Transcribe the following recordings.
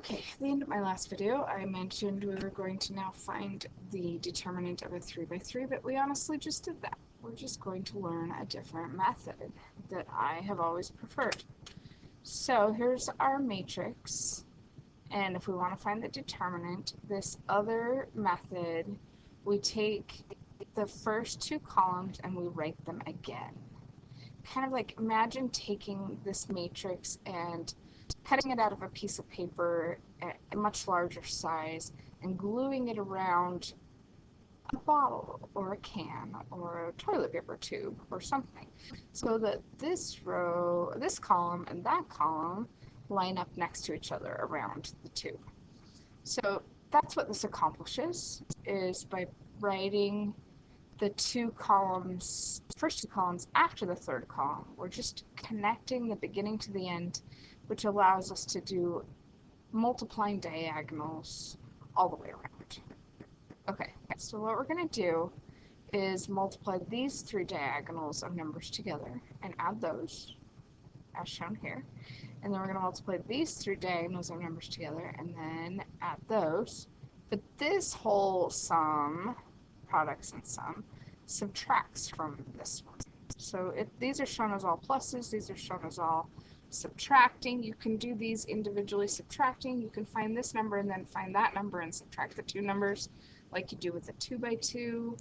Okay, at the end of my last video, I mentioned we were going to now find the determinant of a 3 by 3, but we honestly just did that. We're just going to learn a different method that I have always preferred. So here's our matrix, and if we want to find the determinant, this other method, we take the first two columns and we write them again. Kind of like imagine taking this matrix and cutting it out of a piece of paper at a much larger size and gluing it around a bottle or a can or a toilet paper tube or something, so that this row, this column, and that column line up next to each other around the tube. So that's what this accomplishes, is by writing the two columns, first two columns after the third column. We're just connecting the beginning to the end, which allows us to do multiplying diagonals all the way around. Okay, so what we're going to do is multiply these three diagonals of numbers together and add those, as shown here. And then we're going to multiply these three diagonals of numbers together and then add those. But this whole sum, products and sum, subtracts from this one. So these are shown as all pluses, these are shown as all subtracting. You can do these individually subtracting. You can find this number and then find that number and subtract the two numbers like you do with a 2 by 2.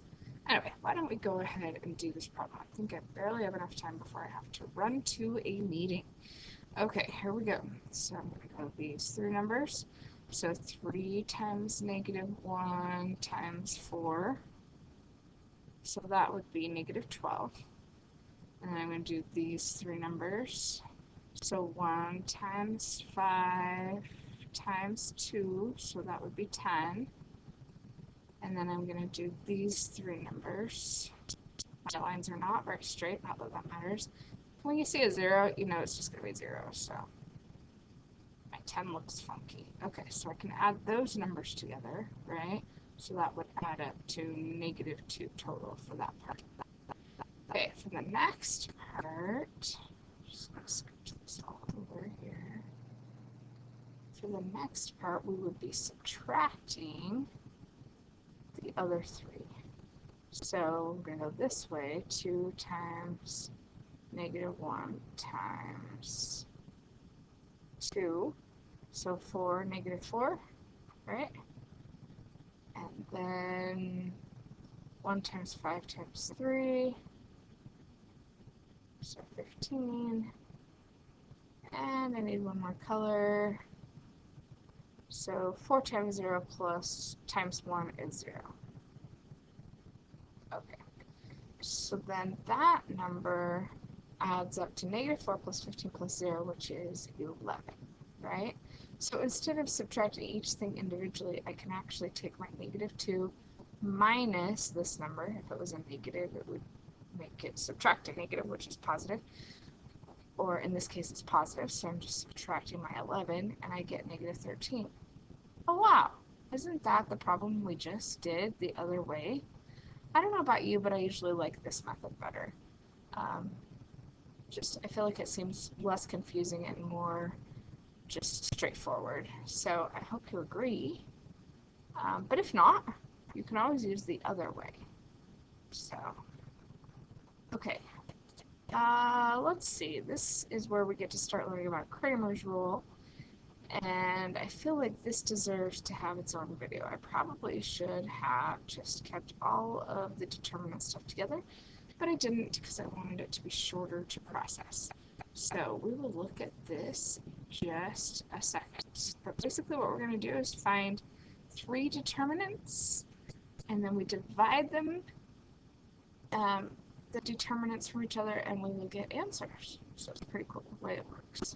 Anyway, why don't we go ahead and do this problem? I think I barely have enough time before I have to run to a meeting. Okay, here we go. So I'm going to go with these three numbers. So 3 times -1 times 4. So that would be -12. And then I'm going to do these three numbers. So 1 times 5 times 2, so that would be 10. And then I'm going to do these three numbers. My lines are not very straight, not that that matters. When you see a 0, you know it's just going to be 0, so my 10 looks funky. Okay, so I can add those numbers together, right? So that would add up to -2 total for that part. Okay, for the next part, just going to scoot this all over here. For the next part, we would be subtracting the other three. So we're going to go this way, 2 times -1 times 2. So 4, -4, right? And then 1 times 5 times 3. So 15. And I need one more color. So 4 times 0 plus times 1 is 0. Okay. So then that number adds up to -4 plus 15 plus 0, which is 11, right? So instead of subtracting each thing individually, I can actually take my -2 minus this number. If it was a negative, it would make it subtract a negative, which is positive. Or in this case, it's positive, so I'm just subtracting my 11, and I get -13. Oh wow, isn't that the problem we just did the other way? I don't know about you, but I usually like this method better. I feel like it seems less confusing and more just straightforward. So I hope you agree. But if not, you can always use the other way. So, okay. Let's see. This is where we get to start learning about Kramer's rule. And I feel like this deserves to have its own video. I probably should have just kept all of the determinant stuff together, but I didn't because I wanted it to be shorter to process. So we will look at this in just a second. But basically what we're going to do is find 3 determinants, and then we divide them, the determinants from each other, and we will get answers. So it's a pretty cool way it works.